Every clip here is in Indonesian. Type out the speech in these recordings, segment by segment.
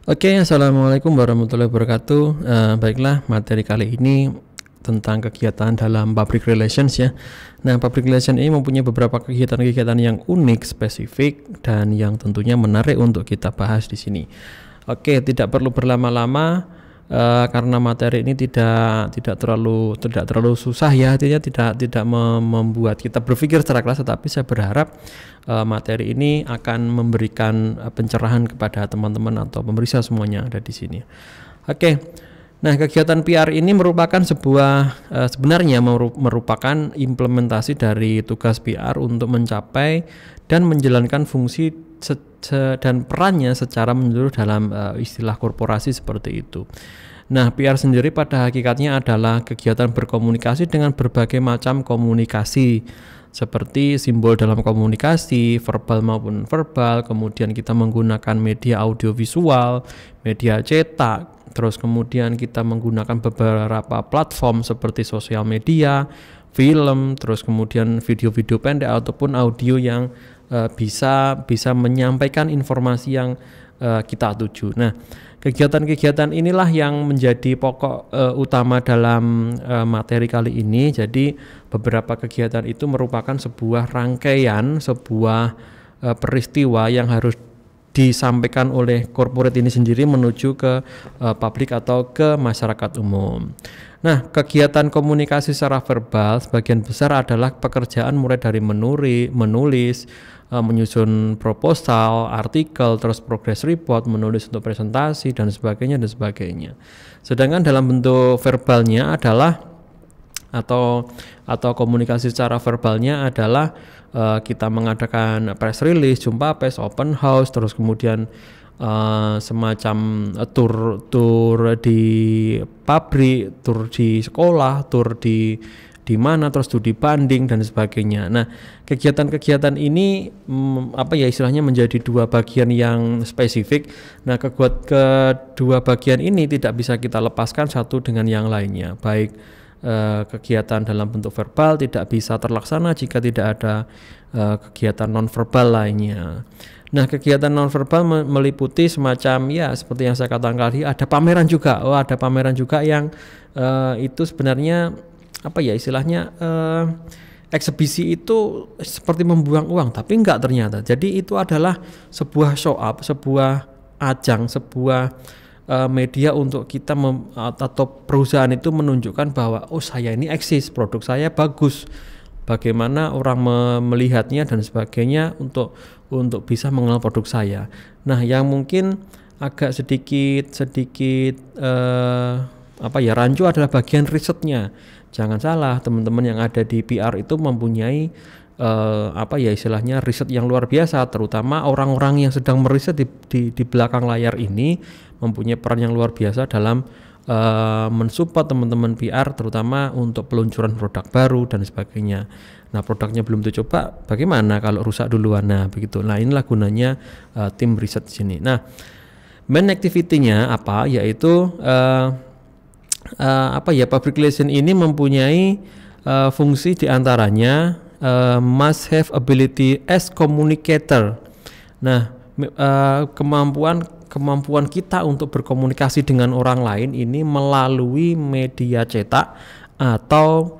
Oke, assalamualaikum warahmatullahi wabarakatuh. Baiklah, materi kali ini tentang kegiatan dalam public relations ya. Nah, public relations ini mempunyai beberapa kegiatan-kegiatan yang unik, spesifik, dan yang tentunya menarik untuk kita bahas di sini. Oke, tidak perlu berlama-lama karena materi ini tidak terlalu susah ya, artinya tidak membuat kita berpikir secara keras, tetapi saya berharap materi ini akan memberikan pencerahan kepada teman-teman atau pemirsa semuanya ada di sini. Oke. Nah, kegiatan PR ini merupakan sebenarnya merupakan implementasi dari tugas PR untuk mencapai dan menjalankan fungsi dan perannya secara menyeluruh dalam istilah korporasi seperti itu. Nah, PR sendiri pada hakikatnya adalah kegiatan berkomunikasi dengan berbagai macam komunikasi seperti simbol dalam komunikasi, verbal maupun verbal, kemudian kita menggunakan media audiovisual, media cetak, terus kemudian kita menggunakan beberapa platform seperti sosial media, film, terus kemudian video-video pendek ataupun audio yang bisa menyampaikan informasi yang kita tuju. Nah, kegiatan-kegiatan inilah yang menjadi pokok utama dalam materi kali ini. Jadi beberapa kegiatan itu merupakan sebuah rangkaian, sebuah peristiwa yang harus disampaikan oleh corporate ini sendiri menuju ke publik atau ke masyarakat umum. Nah, kegiatan komunikasi secara verbal sebagian besar adalah pekerjaan mulai dari menulis, menyusun proposal, artikel, terus progress report, menulis untuk presentasi dan sebagainya. Sedangkan dalam bentuk verbalnya adalah atau komunikasi secara verbalnya adalah kita mengadakan press release, jumpa pers, open house, terus kemudian semacam tur di pabrik, tur di sekolah, tur di mana, terus studi banding dan sebagainya. Nah, kegiatan-kegiatan ini istilahnya menjadi dua bagian yang spesifik. Nah, kedua bagian ini tidak bisa kita lepaskan satu dengan yang lainnya. Baik kegiatan dalam bentuk verbal tidak bisa terlaksana jika tidak ada kegiatan nonverbal lainnya. Nah, kegiatan nonverbal meliputi semacam seperti yang saya katakan tadi, ada pameran juga. Ada pameran juga yang itu sebenarnya istilahnya eksebisi itu seperti membuang uang, tapi enggak ternyata. Jadi itu adalah sebuah show up, sebuah ajang, sebuah media untuk kita atau perusahaan itu menunjukkan bahwa saya ini eksis, produk saya bagus, bagaimana orang melihatnya dan sebagainya untuk bisa mengenal produk saya. Nah, yang mungkin agak sedikit rancu adalah bagian risetnya. Jangan salah, teman-teman yang ada di PR itu mempunyai istilahnya riset yang luar biasa, terutama orang-orang yang sedang meriset di belakang layar ini mempunyai peran yang luar biasa dalam mensupport teman-teman PR, terutama untuk peluncuran produk baru dan sebagainya. Nah, produknya belum dicoba, bagaimana kalau rusak duluan? Nah, begitu. Nah, inilah gunanya tim riset di sini. Nah, main activity-nya apa? Yaitu public relation ini mempunyai fungsi diantaranya must have ability as communicator. Nah, kemampuan kita untuk berkomunikasi dengan orang lain ini melalui media cetak atau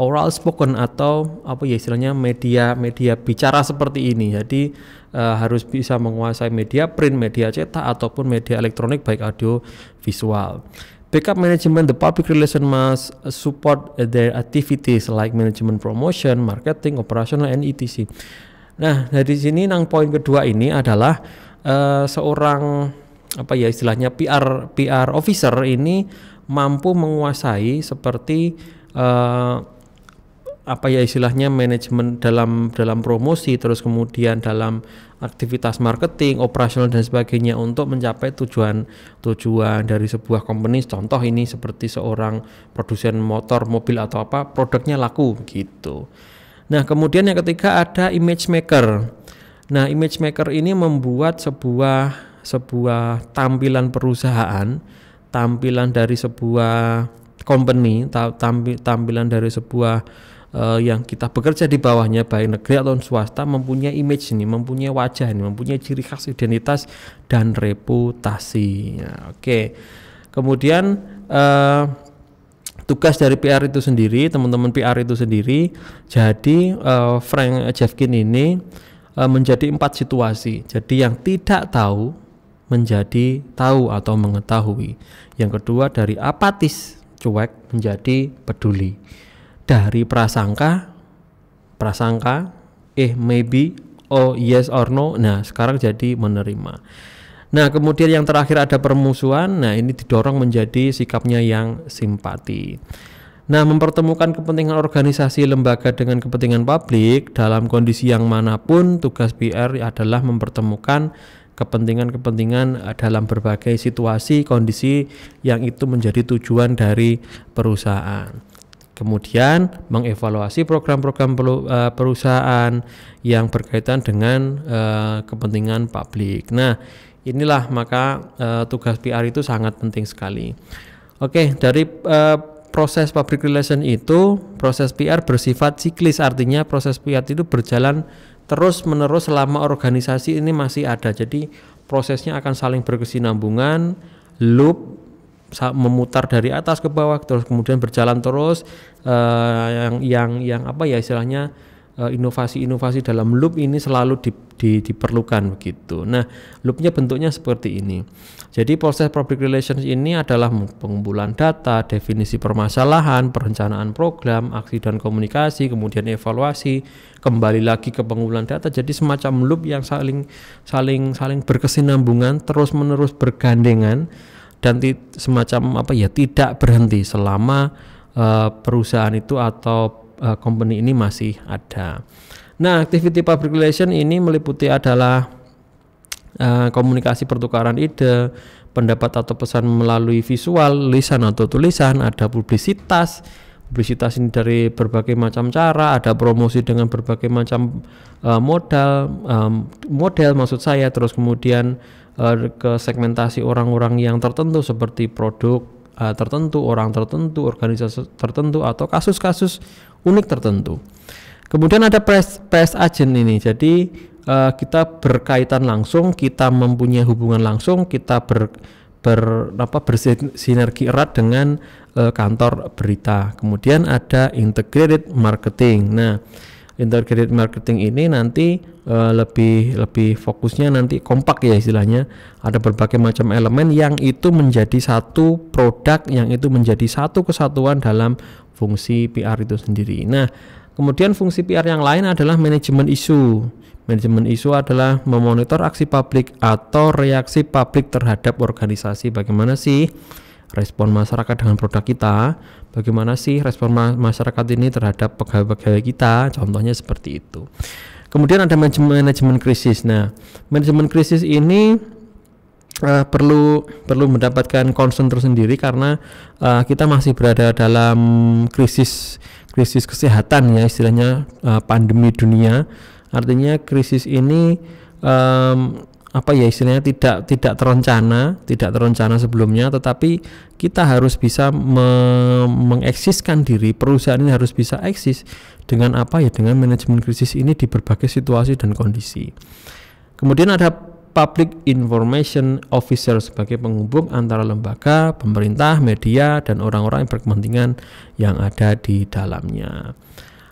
oral spoken atau istilahnya media bicara seperti ini. Jadi harus bisa menguasai media print, media cetak ataupun media elektronik baik audio visual. Backup management, the public relation must support their activities like management promotion, marketing, operational, and etc. Nah, dari sini poin kedua ini adalah seorang istilahnya PR officer ini mampu menguasai seperti istilahnya manajemen dalam promosi, terus kemudian dalam aktivitas marketing, operasional dan sebagainya untuk mencapai tujuan dari sebuah company. Contoh ini seperti seorang produsen motor, mobil atau produknya laku gitu. Nah, kemudian yang ketiga ada image maker. Nah, image maker ini membuat sebuah tampilan perusahaan, tampilan dari sebuah company, tampilan dari sebuah yang kita bekerja di bawahnya, baik negeri atau swasta, mempunyai image ini, mempunyai wajah ini, mempunyai ciri khas, identitas dan reputasi. Ya, oke. Kemudian tugas dari PR itu sendiri, teman-teman PR itu sendiri. Jadi Frank Jeffkin ini menjadi 4 situasi. Jadi yang tidak tahu menjadi tahu atau mengetahui. Yang kedua dari apatis, cuek, menjadi peduli. Dari prasangka, maybe, oh yes or no. Nah, sekarang jadi menerima. Nah, kemudian yang terakhir ada permusuhan. Nah, ini didorong menjadi sikapnya yang simpati. Nah, mempertemukan kepentingan organisasi lembaga dengan kepentingan publik dalam kondisi yang manapun, tugas PR adalah mempertemukan kepentingan-kepentingan dalam berbagai situasi, kondisi yang itu menjadi tujuan dari perusahaan. Kemudian mengevaluasi program-program perusahaan yang berkaitan dengan kepentingan publik. Nah, inilah maka tugas PR itu sangat penting sekali. Oke, dari proses public relation itu, proses PR bersifat siklis, artinya proses PR itu berjalan terus-menerus selama organisasi ini masih ada. Jadi prosesnya akan saling berkesinambungan, loop memutar dari atas ke bawah, terus kemudian berjalan terus, yang apa ya istilahnya, inovasi-inovasi dalam loop ini selalu diperlukan begitu. Nah, loopnya bentuknya seperti ini. Jadi proses public relations ini adalah pengumpulan data, definisi permasalahan, perencanaan program, aksi dan komunikasi, kemudian evaluasi, kembali lagi ke pengumpulan data. Jadi semacam loop yang saling berkesinambungan, terus-menerus bergandengan, dan semacam apa ya, tidak berhenti selama perusahaan itu atau company ini masih ada. Nah, activity public relation ini meliputi adalah komunikasi pertukaran ide, pendapat atau pesan melalui visual, lisan atau tulisan, ada publisitas ini dari berbagai macam cara, ada promosi dengan berbagai macam model maksud saya, terus kemudian ke segmentasi orang-orang yang tertentu seperti produk tertentu, orang tertentu, organisasi tertentu, atau kasus-kasus unik tertentu. Kemudian ada press agent ini. Jadi kita berkaitan langsung, kita mempunyai hubungan langsung, kita bersinergi erat dengan kantor berita. Kemudian ada integrated marketing. Nah, integrated marketing ini nanti lebih fokusnya nanti kompak ya istilahnya, ada berbagai macam elemen yang itu menjadi satu produk, yang itu menjadi satu kesatuan dalam fungsi PR itu sendiri. Nah, kemudian fungsi PR yang lain adalah manajemen isu. Manajemen isu adalah memonitor aksi publik atau reaksi publik terhadap organisasi. Bagaimana sih respon masyarakat dengan produk kita, bagaimana sih respon masyarakat ini terhadap pegawai-pegawai kita, contohnya seperti itu. Kemudian ada manajemen krisis. Nah, manajemen krisis ini perlu mendapatkan concern tersendiri karena kita masih berada dalam krisis kesehatan ya istilahnya, pandemi dunia. Artinya krisis ini apa ya istilahnya tidak terencana sebelumnya, tetapi kita harus bisa mengeksiskan diri, perusahaan ini harus bisa eksis dengan apa ya, dengan manajemen krisis ini di berbagai situasi dan kondisi. Kemudian ada Public Information Officer sebagai penghubung antara lembaga, pemerintah, media, dan orang-orang yang berkepentingan yang ada di dalamnya.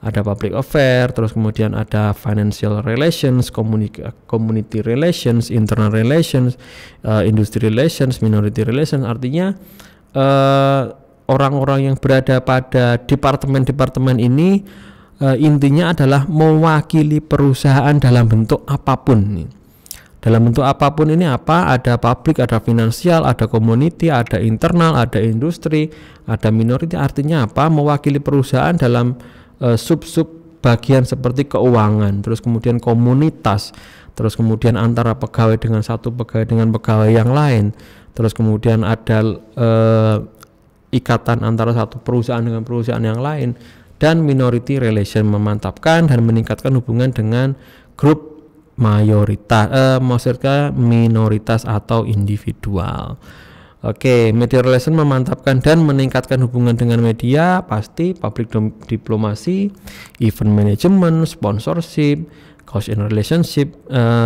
Ada public affair, terus kemudian ada financial relations, community relations, internal relations, industry relations, minority relations. Artinya orang-orang yang berada pada departemen-departemen ini intinya adalah mewakili perusahaan dalam bentuk apapun. Dalam bentuk apapun ini apa? Ada public, ada finansial, ada community, ada internal, ada industri, ada minority. Artinya apa? Mewakili perusahaan dalam sub-sub bagian seperti keuangan, terus kemudian komunitas, terus kemudian antara pegawai dengan satu pegawai dengan pegawai yang lain, terus kemudian ada ikatan antara satu perusahaan dengan perusahaan yang lain, dan minority relation, memantapkan dan meningkatkan hubungan dengan grup mayoritas, maksudnya minoritas atau individual. Oke, media relation memantapkan dan meningkatkan hubungan dengan media, pasti public diplomasi, event management, sponsorship, cost and relationship,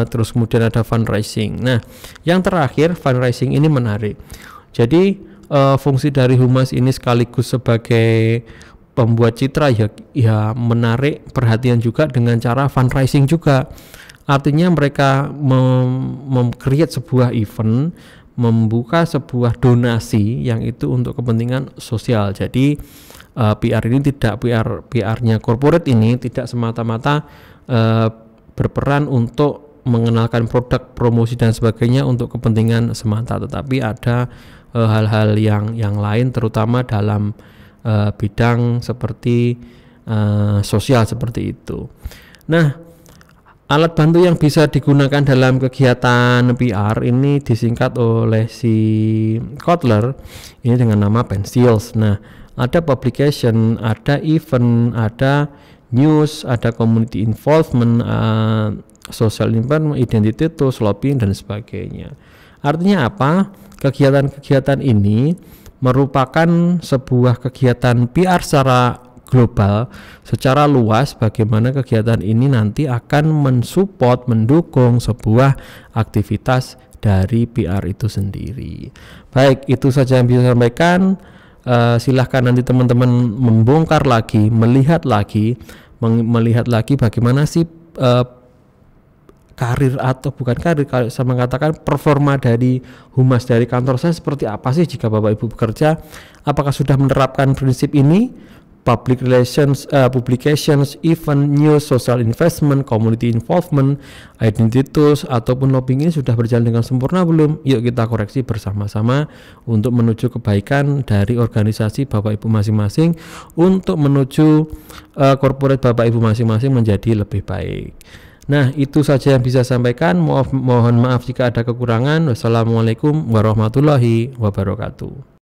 terus kemudian ada fundraising. Nah, yang terakhir fundraising ini menarik. Jadi fungsi dari humas ini sekaligus sebagai pembuat citra ya menarik perhatian juga dengan cara fundraising juga. Artinya mereka mem-create sebuah event, membuka sebuah donasi yang itu untuk kepentingan sosial. Jadi PR ini tidak PR-nya corporate ini tidak semata-mata berperan untuk mengenalkan produk, promosi dan sebagainya untuk kepentingan semata, tetapi ada hal-hal yang lain, terutama dalam bidang seperti sosial seperti itu. Nah, alat bantu yang bisa digunakan dalam kegiatan PR ini disingkat oleh si Kotler ini dengan nama Pencils. Nah, ada publication, ada event, ada news, ada community involvement, social impact, identity tools, lobbying dan sebagainya. Artinya apa? Kegiatan-kegiatan ini merupakan sebuah kegiatan PR secara global, secara luas, bagaimana kegiatan ini nanti akan mensupport, mendukung sebuah aktivitas dari PR itu sendiri. Baik, itu saja yang bisa saya sampaikan. Silahkan nanti teman-teman membongkar lagi, melihat lagi bagaimana sih karir atau bukan karir, kalau saya mengatakan performa dari humas dari kantor saya seperti apa sih jika Bapak Ibu bekerja, apakah sudah menerapkan prinsip ini, public relations, publications, event, news, social investment, community involvement, identity tools ataupun lobbying ini sudah berjalan dengan sempurna belum? Yuk kita koreksi bersama-sama untuk menuju kebaikan dari organisasi Bapak Ibu masing-masing, untuk menuju corporate Bapak Ibu masing-masing menjadi lebih baik. Nah, itu saja yang bisa saya sampaikan. Mohon maaf jika ada kekurangan. Wassalamualaikum warahmatullahi wabarakatuh.